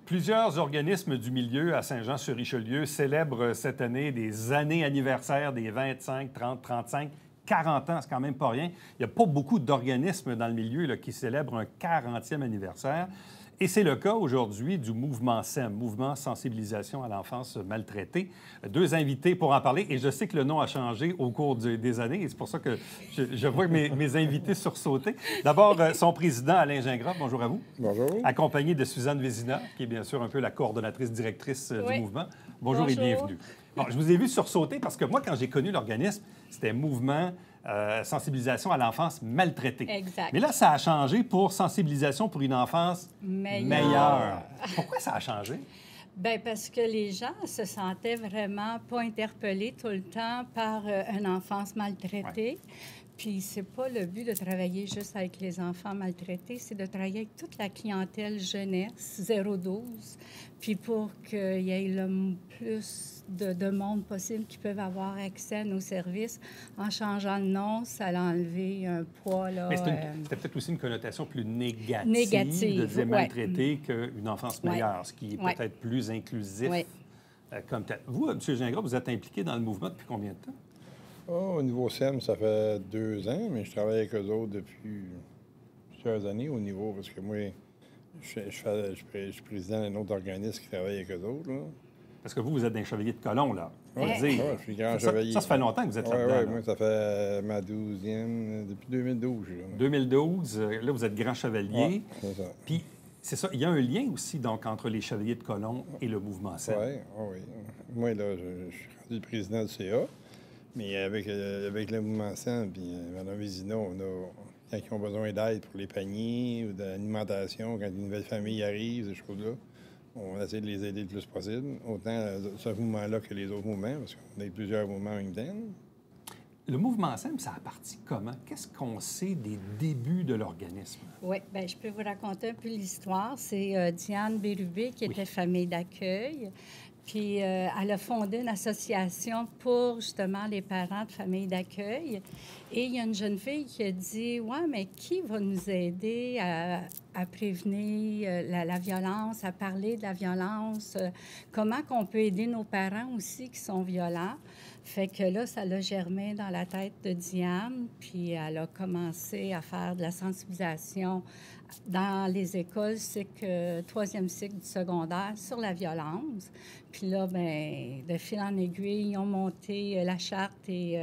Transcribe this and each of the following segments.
Plusieurs organismes du milieu à Saint-Jean-sur-Richelieu célèbrent cette année des années anniversaires des 25, 30, 35, 40 ans. C'est quand même pas rien. Il n'y a pas beaucoup d'organismes dans le milieu là, qui célèbrent un 40e anniversaire. Et c'est le cas aujourd'hui du mouvement SEM, Mouvement Sensibilisation à l'enfance maltraitée. Deux invités pour en parler. Et je sais que le nom a changé au cours des années. Et c'est pour ça que je vois mes invités sursauter. D'abord, son président, Alain Gingras. Bonjour à vous. Bonjour. Accompagné de Suzanne Vézina, qui est bien sûr un peu la coordonnatrice directrice du mouvement. Bonjour et bienvenue. Bon, je vous ai vu sursauter parce que moi, quand j'ai connu l'organisme, c'était Mouvement sensibilisation à l'enfance maltraitée. Exact. Mais là, ça a changé pour sensibilisation pour une enfance meilleure. Pourquoi ça a changé? Bien, parce que les gens se sentaient vraiment pas interpellés tout le temps par une enfance maltraitée. Ouais. Puis c'est pas le but de travailler juste avec les enfants maltraités, c'est de travailler avec toute la clientèle jeunesse, 0-12, puis pour qu'il y ait le plus de monde possible qui peuvent avoir accès à nos services. En changeant le nom, ça a enlevé un poids. Là, mais c'était peut-être aussi une connotation plus négative de dire maltraité qu'une enfance meilleure, ce qui est peut-être plus inclusif. Comme tel. Vous, M. Gingras, vous êtes impliqué dans le mouvement depuis combien de temps? Oh, au niveau SEM, ça fait 2 ans, mais je travaille avec eux autres depuis plusieurs années au niveau, parce que moi, je suis président d'un autre organisme qui travaille avec eux autres. Là. Parce que vous êtes un chevalier de colon, là. Oui, je suis grand chevalier. Ça fait longtemps que vous êtes là-dedans. Oui, moi, ça fait ma 12e, depuis 2012. Là. 2012, là, vous êtes grand chevalier. Oui, c'est ça. Puis, c'est ça, il y a un lien aussi, donc, entre les chevaliers de colon et le mouvement SEM. Oui. Moi, là, je suis rendu le président du CA. Mais avec le mouvement SEM, puis Mme Vézina, quand ils ont besoin d'aide pour les paniers ou d'alimentation, quand une nouvelle famille arrive, ces choses-là, on essaie de les aider le plus possible. Autant ce mouvement-là que les autres mouvements, parce qu'on a plusieurs mouvements en même temps. Le mouvement SEM, ça a parti comment? Qu'est-ce qu'on sait des débuts de l'organisme? Oui, bien, je peux vous raconter un peu l'histoire. C'est Diane Bérubé qui était famille d'accueil. Puis, elle a fondé une association pour, justement, les parents de familles d'accueil. Et il y a une jeune fille qui a dit, « Ouais, mais qui va nous aider à prévenir la violence, à parler de la violence? Comment qu'on peut aider nos parents aussi qui sont violents? » Fait que là, ça l'a germé dans la tête de Diane, puis elle a commencé à faire de la sensibilisation dans les écoles, troisième cycle du secondaire, sur la violence. Puis là, bien, de fil en aiguille, ils ont monté la charte et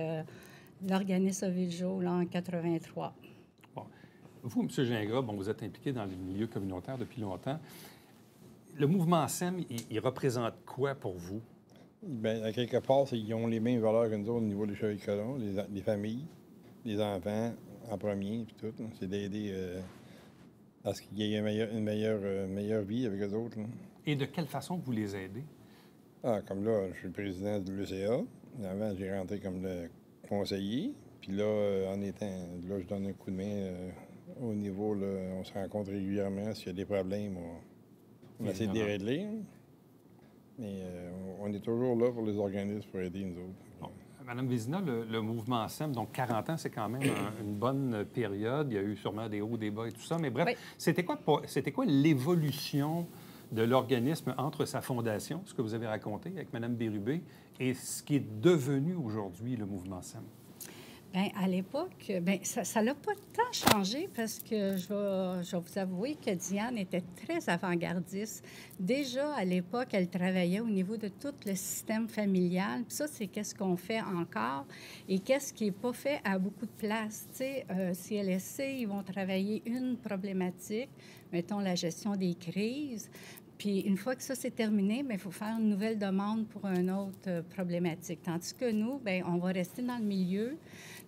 l'organisme a vu le jour là, en 83. Bon. Vous, M. Gingras, vous êtes impliqué dans le milieu communautaire depuis longtemps. Le mouvement SEM, il représente quoi pour vous? Bien, à quelque part, ils ont les mêmes valeurs que nous autres au niveau des chevaliers de colon, les familles, les enfants en premier, puis tout. C'est d'aider à ce qu'il y ait une meilleure vie avec eux autres. Là. Et de quelle façon vous les aidez? Comme là, je suis le président de l'ECA. Avant, j'ai rentré comme le conseiller. Puis là, je donne un coup de main au niveau, là, on se rencontre régulièrement. S'il y a des problèmes, on essaie de les régler. Mais on est toujours là pour les organismes pour aider nous autres. Bon. Mme Vézina, le mouvement SEM, donc 40 ans, c'est quand même une bonne période. Il y a eu sûrement des hauts, des bas et tout ça. Mais bref, c'était quoi l'évolution de l'organisme entre sa fondation, ce que vous avez raconté avec Mme Bérubé, et ce qui est devenu aujourd'hui le mouvement SEM? Bien, à l'époque, ça n'a pas tant changé parce que je vais vous avouer que Diane était très avant-gardiste. Déjà, à l'époque, elle travaillait au niveau de tout le système familial. Puis ça, c'est qu'est-ce qu'on fait encore et qu'est-ce qui n'est pas fait à beaucoup de places. Tu sais, CLSC, ils vont travailler une problématique, mettons la gestion des crises. Puis une fois que ça, c'est terminé, il faut faire une nouvelle demande pour une autre problématique. Tandis que nous, bien, on va rester dans le milieu.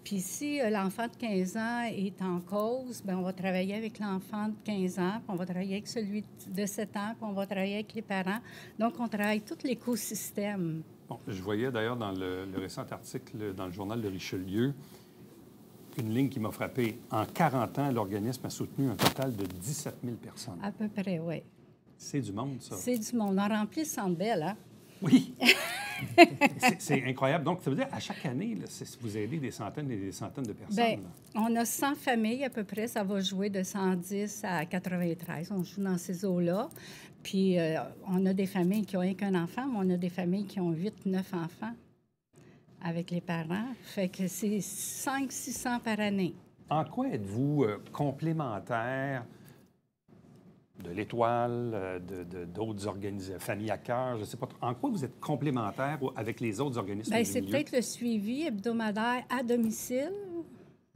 Puis si l'enfant de 15 ans est en cause, bien, on va travailler avec l'enfant de 15 ans, puis on va travailler avec celui de 7 ans, puis on va travailler avec les parents. Donc, on travaille tout l'écosystème. Bon, je voyais d'ailleurs dans le récent article dans le journal de Richelieu une ligne qui m'a frappé. En 40 ans, l'organisme a soutenu un total de 17 000 personnes. À peu près, oui. C'est du monde, ça. C'est du monde. On remplit le Centre Bell, hein? Oui. C'est incroyable. Donc, ça veut dire, à chaque année, là, vous aidez des centaines et des centaines de personnes. Bien, là. on a 100 familles à peu près. Ça va jouer de 110 à 93. On joue dans ces eaux-là. Puis, on a des familles qui ont un qu'un enfant, mais on a des familles qui ont 8, 9 enfants avec les parents. Fait que c'est 500-600 par année. En quoi êtes-vous complémentaire de l'Étoile, d'autres organisations, Famille à cœur, je ne sais pas trop. En quoi vous êtes complémentaire avec les autres organismes Bien, du c'est milieu? peut-être le suivi hebdomadaire à domicile,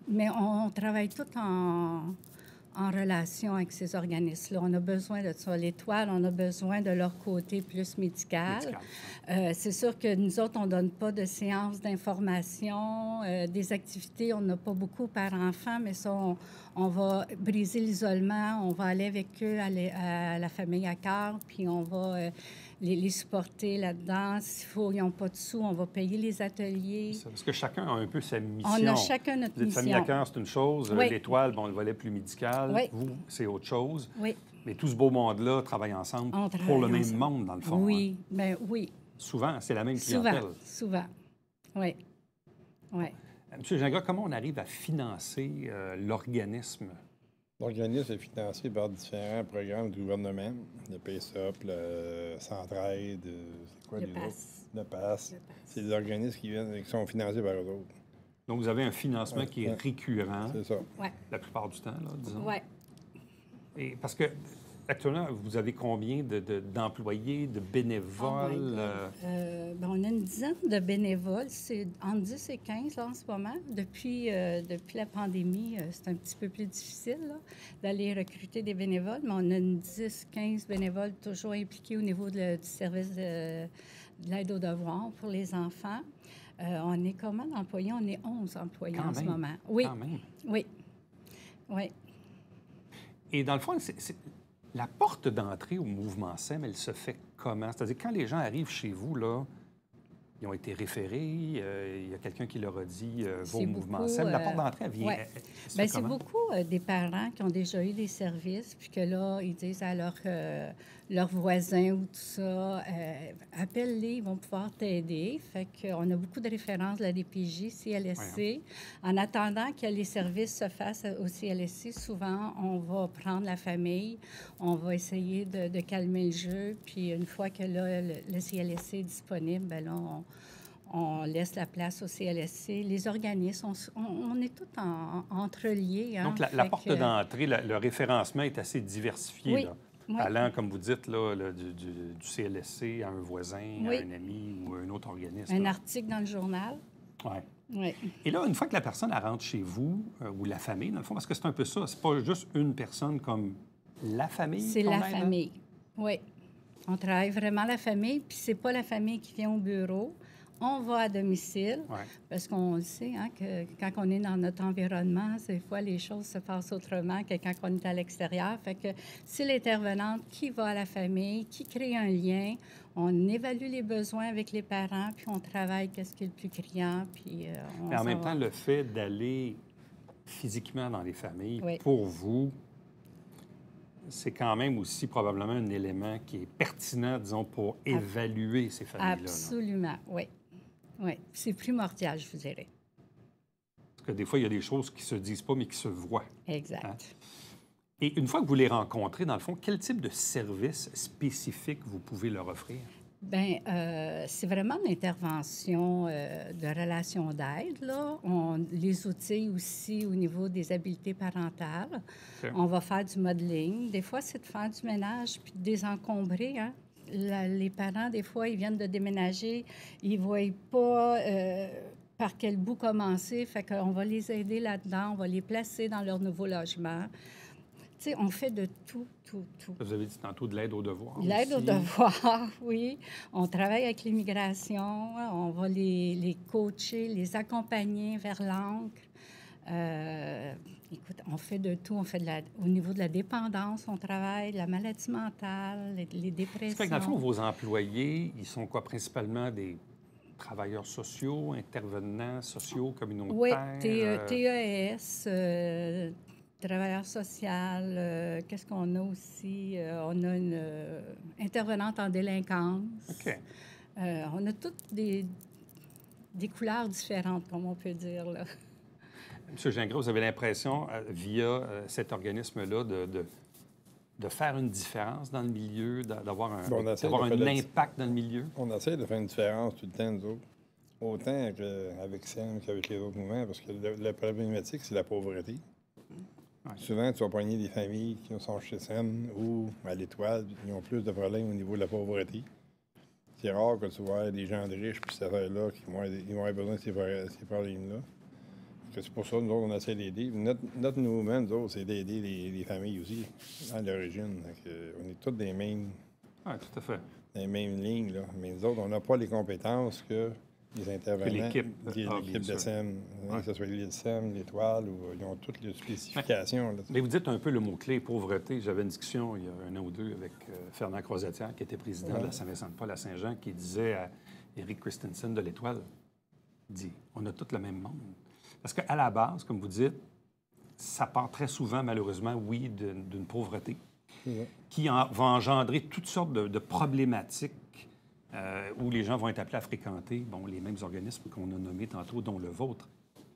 mais on travaille tout en relation avec ces organismes-là. On a besoin de ça. L'Étoile, on a besoin de leur côté plus médical. C'est sûr que nous autres, on ne donne pas de séances d'information, des activités. On n'a pas beaucoup par enfant, mais ça, on va briser l'isolement. On va aller avec eux à la famille à cœur, puis on va les supporter là-dedans. S'il faut, ils n'ont pas de sous, on va payer les ateliers. Ça, parce que chacun a un peu sa mission. On a chacun notre Vous êtes mission. Famille à cœur, c'est une chose. Oui. L'Étoile, bon, le volet plus médical. Oui. Vous, c'est autre chose. Oui. Mais tout ce beau monde-là travaille ensemble On pour travaille le même ensemble. monde, dans le fond. Oui, hein. bien oui. Souvent, c'est la même clientèle. Souvent. Oui. Oui. Monsieur Gingras, comment on arrive à financer l'organisme? L'organisme est financé par différents programmes du gouvernement. Le PSOP, le Centraide, c'est quoi Le les PASS. autres? Le PASS. C'est des organismes qui sont financés par eux autres. Donc, vous avez un financement qui est récurrent C'est ça. Oui. la plupart du temps, là, disons. Oui. Et parce que actuellement, vous avez combien d'employés, de bénévoles? Ben, on a une dizaine de bénévoles. C'est entre 10 et 15 là, en ce moment. Depuis la pandémie, c'est un petit peu plus difficile là, d'aller recruter des bénévoles, mais on a une 10-15 bénévoles toujours impliqués au niveau du service de l'aide aux devoirs pour les enfants. On est comment d'employés? On est 11 employés Quand en ce même. moment. Oui, Quand même. oui, oui. Et dans le fond, la porte d'entrée au mouvement SEM, elle se fait comment? C'est-à-dire, quand les gens arrivent chez vous, là, ils ont été référés, il y a quelqu'un qui leur a dit va au C'est mouvement beaucoup, SEM. La porte d'entrée, elle vient. ouais. elle se Bien, fait c'est comment? beaucoup des parents qui ont déjà eu des services, puis que là, ils disent à leurs voisins ou tout ça, appelle-les, ils vont pouvoir t'aider. Fait qu'on a beaucoup de références de la DPJ, CLSC. En attendant que les services se fassent au CLSC, souvent, on va prendre la famille, on va essayer de calmer le jeu, puis une fois que là, le CLSC est disponible, bien là, on laisse la place au CLSC. Les organismes, on est tous entreliés. Hein? Donc, la Fait porte que- d'entrée, le référencement est assez diversifié. Oui, Là. oui. Allant, comme vous dites, là, du CLSC à un voisin, Oui. à un ami ou à un autre organisme. Un là. article dans le journal. Ouais. Oui. Et là, une fois que la personne elle rentre chez vous, ou la famille, dans le fond, parce que c'est un peu ça, c'est pas juste une personne comme la famille. C'est qu'on la aide, hein? famille. Oui. On travaille vraiment la famille, puis c'est pas la famille qui vient au bureau. On va à domicile, Ouais. parce qu'on le sait, hein, que quand on est dans notre environnement, des fois, les choses se passent autrement que quand on est à l'extérieur. Fait que c'est l'intervenante qui va à la famille, qui crée un lien. On évalue les besoins avec les parents, puis on travaille qu'est-ce qui est le plus criant, puis on Mais en s'en même va. temps, le fait d'aller physiquement dans les familles, Oui. pour vous, c'est quand même aussi probablement un élément qui est pertinent, disons, pour évaluer ces familles-là. là. Absolument, oui. Oui, c'est primordial, je vous dirais. Parce que des fois, il y a des choses qui se disent pas, mais qui se voient. Exact. Hein? Et une fois que vous les rencontrez, dans le fond, quel type de service spécifique vous pouvez leur offrir? Bien, c'est vraiment une intervention de relation d'aide, là. On les outille aussi au niveau des habiletés parentales. OK. On va faire du modeling. Des fois, c'est de faire du ménage puis de désencombrer, hein. Les parents, des fois, ils viennent de déménager, ils ne voient pas par quel bout commencer. Fait qu'on va les aider là-dedans, on va les placer dans leur nouveau logement. Tu sais, on fait de tout, tout, tout. Vous avez dit tantôt de l'aide aux devoirs. L'aide aux aussi. devoirs, oui. On travaille avec l'immigration, on va les coacher, les accompagner vers l'encre. Écoute, on fait de tout. On fait au niveau de la dépendance, on travaille, la maladie mentale, les dépressions. C'est que dans le fond, vos employés, ils sont quoi? Principalement des travailleurs sociaux, intervenants sociaux, Oui, communautaires? TES, travailleur social. Qu'est-ce qu'on a aussi? On a une intervenante en délinquance. OK. On a toutes des couleurs différentes, comme on peut dire, là. M. Gingras, vous avez l'impression, via cet organisme-là, de faire une différence dans le milieu, d'avoir un impact dans le milieu? On essaie de faire une différence tout le temps, nous autres. Autant avec SEM qu'avec les autres mouvements, parce que la problématique, c'est la pauvreté. Ouais. Souvent, tu vas poigner des familles qui sont chez SEM ou à l'Étoile, qui ont plus de problèmes au niveau de la pauvreté. C'est rare que tu vois des gens de riches, puis cette affaire-là, qui vont avoir besoin de ces problèmes-là. C'est pour ça que nous autres, on essaie d'aider. Notre mouvement, nous autres, c'est d'aider les familles aussi, à l'origine. On est tous des mêmes... Oui, tout à fait. Les mêmes lignes, là. Mais nous autres, on n'a pas les compétences que les intervenants, l'équipe de SEM, que ce soit l'île SEM, l'Étoile, ils ont toutes les spécifications. Là. Mais vous dites un peu le mot-clé, pauvreté. J'avais une discussion il y a un an ou deux avec Fernand Croisetière, qui était président de la Saint-Vincent-de-Paul à Saint-Jean, qui disait à Éric Christensen de l'Étoile, il dit, on a tous le même monde. Parce qu'à la base, comme vous dites, ça part très souvent, malheureusement, oui, d'une pauvreté qui va engendrer toutes sortes de problématiques où les gens vont être appelés à fréquenter les mêmes organismes qu'on a nommés tantôt, dont le vôtre.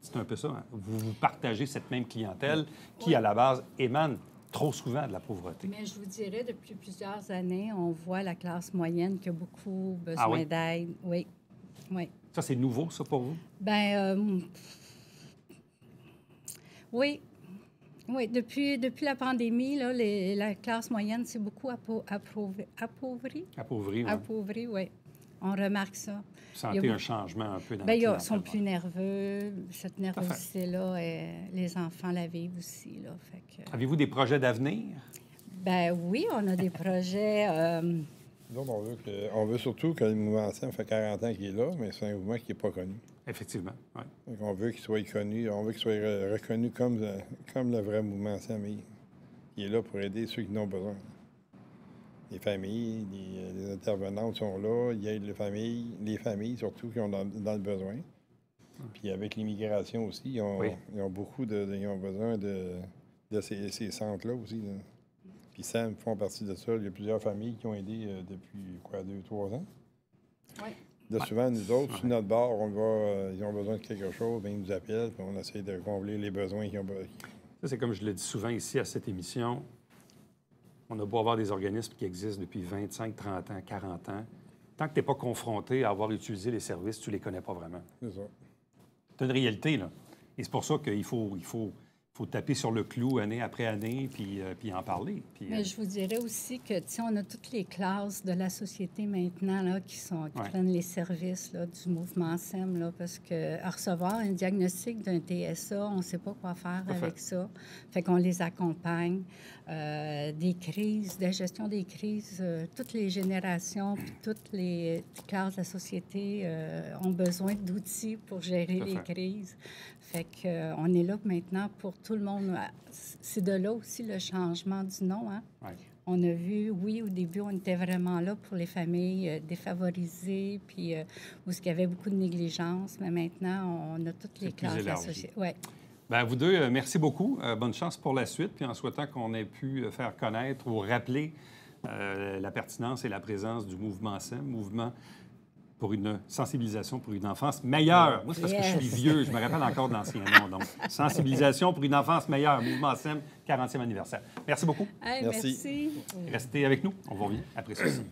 C'est un peu ça. Hein? Vous partagez cette même clientèle qui, à la base, émane trop souvent de la pauvreté. Mais je vous dirais, depuis plusieurs années, on voit la classe moyenne qui a beaucoup besoin d'aide. Oui. Ça, c'est nouveau, ça, pour vous? Bien, oui. Oui, depuis la pandémie, là, la classe moyenne s'est beaucoup appauvrie. Appauvrie, oui. Appauvrie, oui. On remarque ça. Vous sentez un changement un peu dans la Bien, clientèle? ils sont plus nerveux. Cette nervosité-là, les enfants la vivent aussi. Là, Avez-vous des projets d'avenir? Bien oui, on a des projets... Donc, on veut surtout que le mouvement SEM fait 40 ans qu'il est là, mais c'est un mouvement qui n'est pas connu. Effectivement, oui. On veut qu'il soit connu, on veut qu'il soit reconnu comme le vrai mouvement SEM, qui est là pour aider ceux qui en ont besoin. Les familles, les intervenants sont là, ils aident les familles surtout qui ont dans le besoin. Puis avec l'immigration aussi, ils ont besoin de ces centres-là aussi. Là. Puis SEM font partie de ça. Il y a plusieurs familles qui ont aidé depuis, 2-3 ans. Oui. Là, souvent, nous autres, sur notre bord, ils ont besoin de quelque chose, bien, ils nous appellent, puis on essaie de combler les besoins qu'ils ont besoin. Ça, c'est comme je le dis souvent ici à cette émission, on a beau avoir des organismes qui existent depuis 25, 30 ans, 40 ans. Tant que tu n'es pas confronté à avoir utilisé les services, tu ne les connais pas vraiment. C'est ça. C'est une réalité, là. Et c'est pour ça qu'il faut taper sur le clou année après année, puis en parler. Mais je vous dirais aussi que, tu sais, on a toutes les classes de la société maintenant là, qui prennent les services là, du mouvement SEM, là, parce que recevoir un diagnostic d'un TSA, on ne sait pas quoi faire avec ça. Fait qu'on les accompagne. Des crises, de la gestion des crises, toutes les générations, puis toutes les classes de la société ont besoin d'outils pour gérer les crises. Fait qu'on est là maintenant pour tout le monde. C'est de là aussi le changement du nom. Hein? Oui. On a vu, oui, au début, on était vraiment là pour les familles défavorisées, puis où il y avait beaucoup de négligence, mais maintenant, on a toutes les classes associées. Ouais. Bien, vous deux, merci beaucoup. Bonne chance pour la suite, puis en souhaitant qu'on ait pu faire connaître ou rappeler la pertinence et la présence du mouvement SEM, mouvement pour une sensibilisation pour une enfance meilleure. Moi, c'est parce que je suis vieux, je me rappelle encore de l'ancien nom. Donc, sensibilisation pour une enfance meilleure, mouvement SEM, 40e anniversaire. Merci beaucoup. Hey, merci. Restez avec nous, on vous revient après ceci.